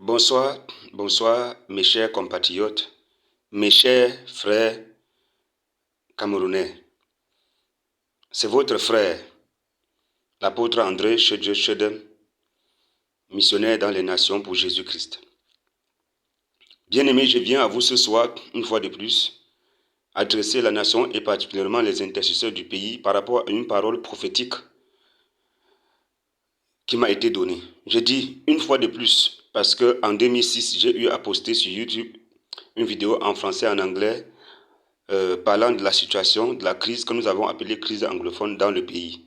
Bonsoir, bonsoir mes chers compatriotes, mes chers frères camerounais. C'est votre frère, l'apôtre André Chedem, missionnaire dans les nations pour Jésus-Christ. Bien-aimés, je viens à vous ce soir, une fois de plus, adresser la nation et particulièrement les intercesseurs du pays par rapport à une parole prophétique qui m'a été donnée. Je dis une fois de plus, parce qu'en 2006, j'ai eu à poster sur YouTube une vidéo en français et en anglais parlant de la situation, de la crise que nous avons appelée crise anglophone dans le pays.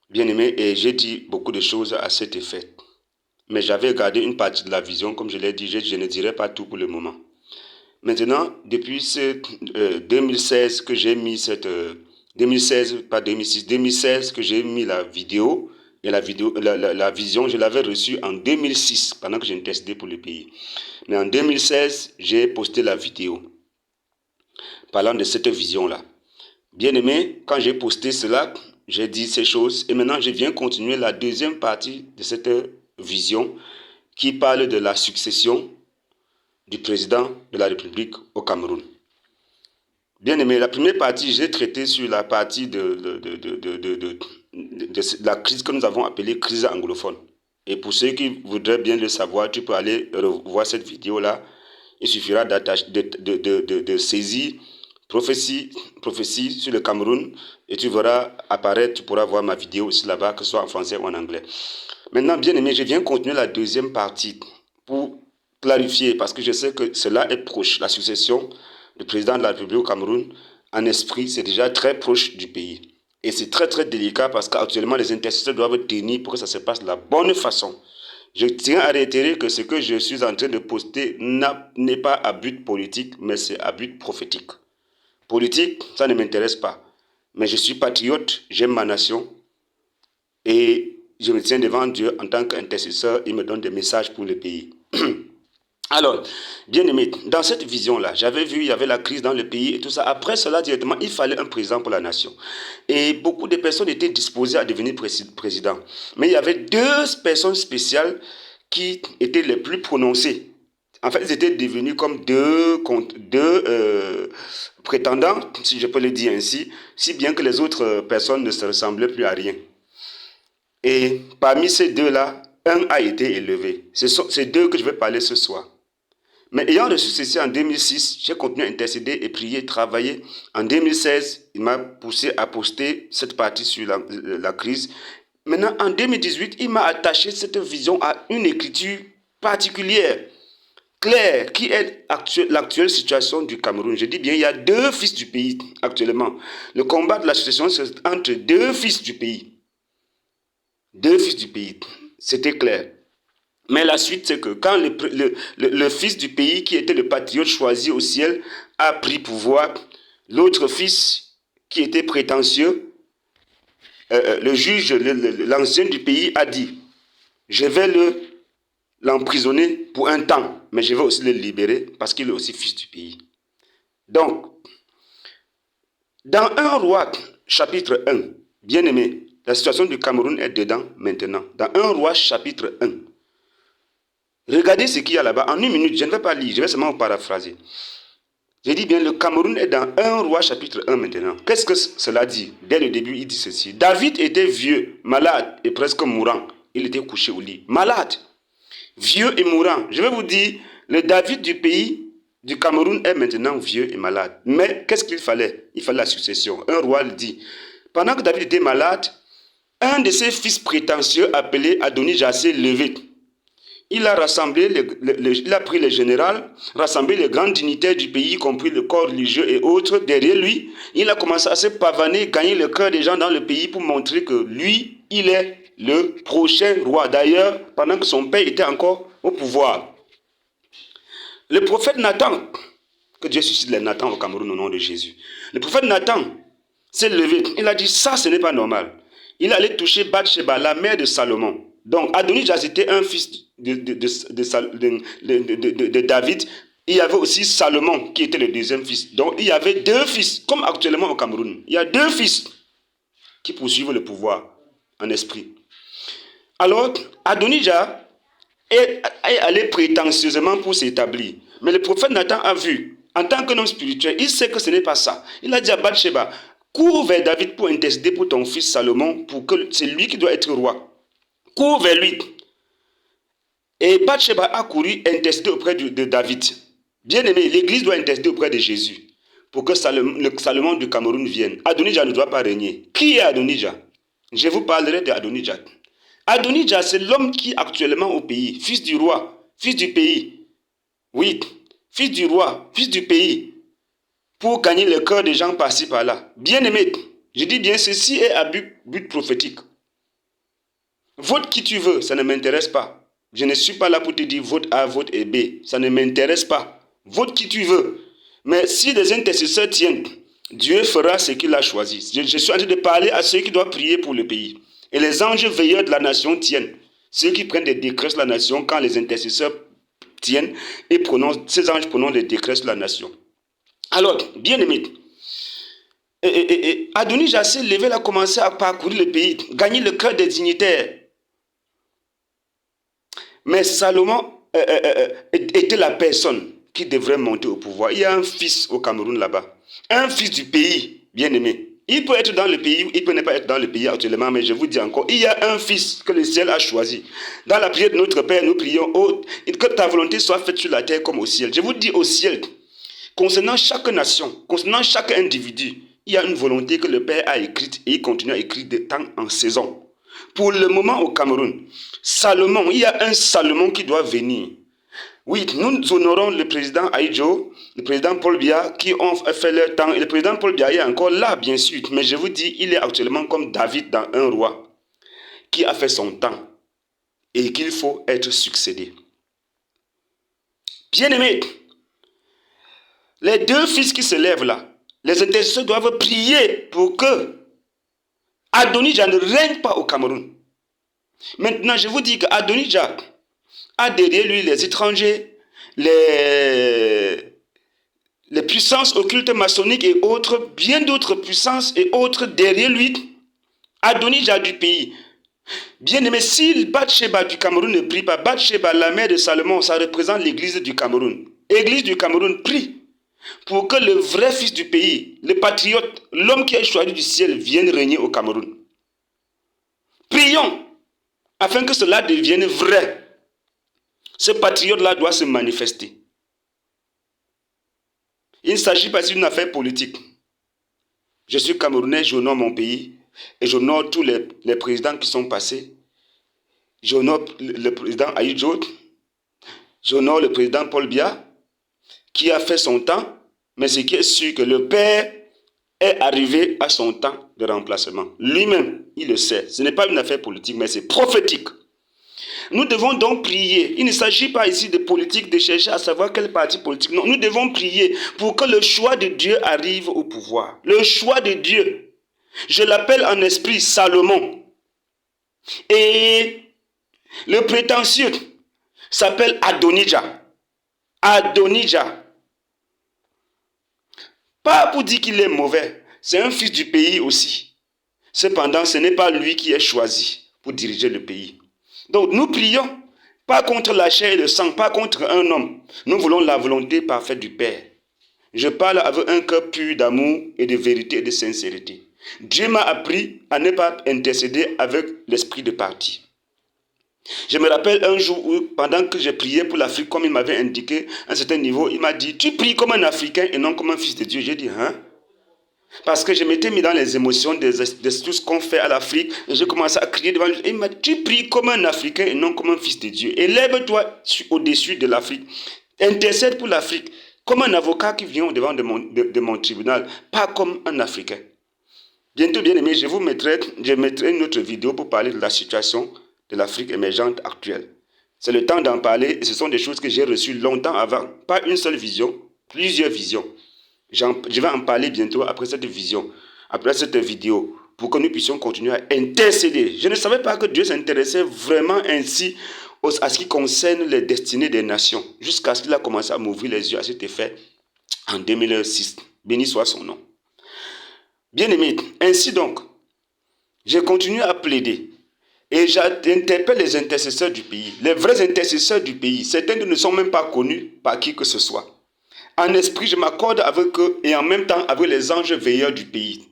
Bien aimé, et j'ai dit beaucoup de choses à cet effet. Mais j'avais gardé une partie de la vision, comme je l'ai dit, je ne dirai pas tout pour le moment. Maintenant, depuis 2016 que j'ai mis 2016 que j'ai mis la vidéo, et la vision, je l'avais reçue en 2006, pendant que j'intercédais pour le pays. Mais en 2016, j'ai posté la vidéo, parlant de cette vision-là. Bien aimé, quand j'ai posté cela, j'ai dit ces choses, et maintenant je viens continuer la deuxième partie de cette vision, qui parle de la succession du président de la République au Cameroun. Bien aimé, la première partie, j'ai traité sur la partie de la crise que nous avons appelée crise anglophone. Et pour ceux qui voudraient bien le savoir, tu peux aller revoir cette vidéo-là. Il suffira de saisir prophétie sur le Cameroun et tu verras apparaître, tu pourras voir ma vidéo aussi là-bas, que ce soit en français ou en anglais. Maintenant, bien aimé, je viens continuer la deuxième partie pour clarifier, parce que je sais que cela est proche, la succession du président de la République au Cameroun, en esprit, c'est déjà très proche du pays. Et c'est très très délicat parce qu'actuellement, les intercesseurs doivent tenir pour que ça se passe de la bonne façon. Je tiens à réitérer que ce que je suis en train de poster n'est pas à but politique, mais c'est à but prophétique. Politique, ça ne m'intéresse pas. Mais je suis patriote, j'aime ma nation et je me tiens devant Dieu en tant qu'intercesseur, il me donne des messages pour le pays. Alors, bien aimé, dans cette vision-là, j'avais vu, il y avait la crise dans le pays et tout ça. Après cela, directement, il fallait un président pour la nation. Et beaucoup de personnes étaient disposées à devenir président. Mais il y avait deux personnes spéciales qui étaient les plus prononcées. En fait, ils étaient devenus comme deux prétendants, si je peux le dire ainsi, si bien que les autres personnes ne se ressemblaient plus à rien. Et parmi ces deux-là, un a été élevé. C'est deux que je vais parler ce soir. Mais ayant reçu ceci en 2006, j'ai continué à intercéder et prier, travailler. En 2016, il m'a poussé à poster cette partie sur la crise. Maintenant, en 2018, il m'a attaché cette vision à une écriture particulière, claire, qui est l'actuelle situation du Cameroun. Je dis bien, il y a deux fils du pays actuellement. Le combat de la succession, c'est entre deux fils du pays. Deux fils du pays. C'était clair. Mais la suite, c'est que quand le fils du pays, qui était le patriote choisi au ciel, a pris pouvoir, l'autre fils, qui était prétentieux, le juge, l'ancien du pays, a dit, je vais l'emprisonner pour un temps, mais je vais aussi le libérer parce qu'il est aussi fils du pays. Donc, dans 1 Roi, chapitre 1, bien aimé, la situation du Cameroun est dedans maintenant. Dans 1 Roi, chapitre 1, regardez ce qu'il y a là-bas. En une minute, je ne vais pas lire, je vais seulement paraphraser. Je dis bien, le Cameroun est dans 1 Roi chapitre 1 maintenant. Qu'est-ce que cela dit? Dès le début, il dit ceci. David était vieux, malade et presque mourant. Il était couché au lit. Malade, vieux et mourant. Je vais vous dire, le David du pays du Cameroun est maintenant vieux et malade. Mais qu'est-ce qu'il fallait? Il fallait la succession. Un roi le dit. Pendant que David était malade, un de ses fils prétentieux appelé Adonijah s'est levé. Il a rassemblé, il a pris les généraux, rassemblé les grands dignitaires du pays, y compris le corps religieux et autres, derrière lui. Il a commencé à se pavaner, gagner le cœur des gens dans le pays pour montrer que lui, il est le prochain roi. D'ailleurs, pendant que son père était encore au pouvoir. Le prophète Nathan, que Dieu suscite les Nathan au Cameroun au nom de Jésus. Le prophète Nathan s'est levé, il a dit, ça ce n'est pas normal. Il allait toucher Bathsheba, la mère de Salomon. Donc Adonijah était un fils de David. Il y avait aussi Salomon qui était le deuxième fils. Donc il y avait deux fils, comme actuellement au Cameroun. Il y a deux fils qui poursuivent le pouvoir en esprit. Alors Adonijah est allé prétentieusement pour s'établir. Mais le prophète Nathan a vu, en tant qu'un homme spirituel, il sait que ce n'est pas ça. Il a dit à Bathsheba, cours vers David pour intercéder pour ton fils Salomon, pour que c'est lui qui doit être roi. Cours vers lui. Et Bathsheba a couru intercéder auprès de David. Bien aimé, l'église doit intercéder auprès de Jésus pour que le Salomon du Cameroun vienne. Adonijah ne doit pas régner. Qui est Adonijah? Je vous parlerai d'Adonijah. Adonijah, c'est l'homme qui est actuellement au pays, fils du roi, fils du pays. Oui, fils du roi, fils du pays, pour gagner le cœur des gens par-ci par-là. Bien aimé, je dis bien, ceci est à but prophétique. Vote qui tu veux, ça ne m'intéresse pas. Je ne suis pas là pour te dire vote A, vote et B. Ça ne m'intéresse pas. Vote qui tu veux. Mais si les intercesseurs tiennent, Dieu fera ce qu'il a choisi. Je suis en train de parler à ceux qui doivent prier pour le pays. Et les anges veilleurs de la nation tiennent. Ceux qui prennent des décrets sur la nation, quand les intercesseurs tiennent et prononcent, ces anges prononcent des décrets sur la nation. Alors, bien aimé, Adonijah s'est levé, il a commencé à parcourir le pays, gagner le cœur des dignitaires. Mais Salomon était la personne qui devrait monter au pouvoir. Il y a un fils au Cameroun là-bas, un fils du pays, bien aimé. Il peut être dans le pays, il peut ne pas être dans le pays actuellement, mais je vous dis encore, il y a un fils que le ciel a choisi. Dans la prière de notre Père, nous prions, oh, que ta volonté soit faite sur la terre comme au ciel. Je vous dis au ciel, concernant chaque nation, concernant chaque individu, il y a une volonté que le Père a écrite et il continue à écrire de temps en saison. Pour le moment au Cameroun, Salomon, il y a un Salomon qui doit venir. Oui, nous honorons le président Aïdjo, le président Paul Biya qui ont fait leur temps. Et le président Paul Biya est encore là, bien sûr. Mais je vous dis, il est actuellement comme David dans un roi qui a fait son temps et qu'il faut être succédé. Bien-aimés, les deux fils qui se lèvent là, les intercesseurs doivent prier pour que Adonijah ne règne pas au Cameroun. Maintenant, je vous dis qu'Adonijah a derrière lui les étrangers, les puissances occultes maçonniques et autres, bien d'autres puissances et autres derrière lui. Adonijah du pays. Bien aimé, si Bathsheba du Cameroun ne prie pas, Bathsheba, la mère de Salomon, ça représente l'église du Cameroun. L'église du Cameroun prie pour que le vrai fils du pays, le patriote, l'homme qui est choisi du ciel, vienne régner au Cameroun. Prions afin que cela devienne vrai. Ce patriote-là doit se manifester. Il ne s'agit pas d'une affaire politique. Je suis Camerounais, j'honore mon pays et j'honore tous les présidents qui sont passés. J'honore le président Aïdjo, j'honore le président Paul Biya qui a fait son temps, mais ce qui est sûr que le Père est arrivé à son temps de remplacement. Lui-même, il le sait. Ce n'est pas une affaire politique, mais c'est prophétique. Nous devons donc prier. Il ne s'agit pas ici de politique, de chercher à savoir quel parti politique. Non, nous devons prier pour que le choix de Dieu arrive au pouvoir. Le choix de Dieu. Je l'appelle en esprit Salomon. Et le prétentieux s'appelle Adonijah. Adonijah. Pas pour dire qu'il est mauvais. C'est un fils du pays aussi. Cependant, ce n'est pas lui qui est choisi pour diriger le pays. Donc nous prions, pas contre la chair et le sang, pas contre un homme. Nous voulons la volonté parfaite du Père. Je parle avec un cœur pur d'amour et de vérité et de sincérité. Dieu m'a appris à ne pas intercéder avec l'esprit de parti. Je me rappelle un jour où, pendant que je priais pour l'Afrique, comme il m'avait indiqué à un certain niveau, il m'a dit, tu pries comme un Africain et non comme un fils de Dieu. J'ai dit, hein? Parce que je m'étais mis dans les émotions de tout ce qu'on fait à l'Afrique. Et j'ai commencé à crier devant lui. Et il m'a dit, tu pries comme un Africain et non comme un fils de Dieu. Élève-toi au-dessus de l'Afrique. Intercède pour l'Afrique. Comme un avocat qui vient devant de mon tribunal. Pas comme un Africain. Bientôt, bien aimé, je mettrai une autre vidéo pour parler de la situation de l'Afrique émergente actuelle. C'est le temps d'en parler. Et ce sont des choses que j'ai reçues longtemps avant. Pas une seule vision, plusieurs visions. Je vais en parler bientôt après cette vision, après cette vidéo, pour que nous puissions continuer à intercéder. Je ne savais pas que Dieu s'intéressait vraiment ainsi à ce qui concerne les destinées des nations, jusqu'à ce qu'il a commencé à m'ouvrir les yeux à cet effet en 2006. Béni soit son nom. Bien-aimé, ainsi donc, j'ai continué à plaider. Et j'interpelle les intercesseurs du pays, les vrais intercesseurs du pays. Certains ne sont même pas connus par qui que ce soit. En esprit, je m'accorde avec eux et en même temps avec les anges veilleurs du pays.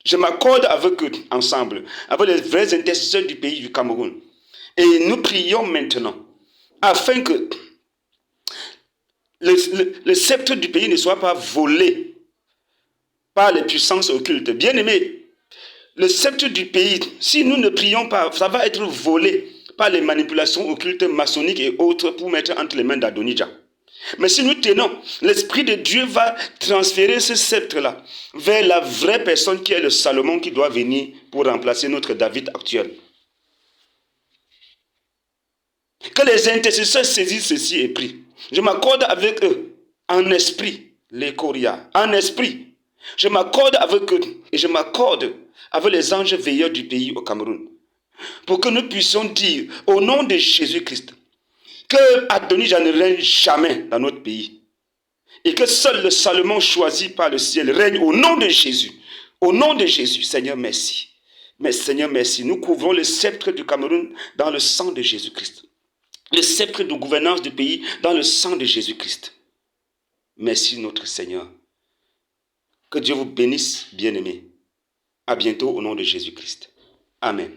Je m'accorde avec eux ensemble, avec les vrais intercesseurs du pays du Cameroun. Et nous prions maintenant afin que le sceptre du pays ne soit pas volé par les puissances occultes. Bien-aimés, le sceptre du pays, si nous ne prions pas, ça va être volé par les manipulations occultes maçonniques et autres pour mettre entre les mains d'Adonija. Mais si nous tenons, l'Esprit de Dieu va transférer ce sceptre-là vers la vraie personne qui est le Salomon qui doit venir pour remplacer notre David actuel. Que les intercesseurs saisissent ceci et prient. Je m'accorde avec eux en esprit, les Coria, en esprit. Je m'accorde avec eux et je m'accorde avec les anges veilleurs du pays au Cameroun. Pour que nous puissions dire au nom de Jésus-Christ que Adonija ne règne jamais dans notre pays. Et que seul le Salomon choisi par le ciel règne au nom de Jésus. Au nom de Jésus, Seigneur, merci. Mais Seigneur, merci. Nous couvrons le sceptre du Cameroun dans le sang de Jésus-Christ. Le sceptre de gouvernance du pays dans le sang de Jésus-Christ. Merci notre Seigneur. Que Dieu vous bénisse, bien-aimés. À bientôt au nom de Jésus-Christ. Amen.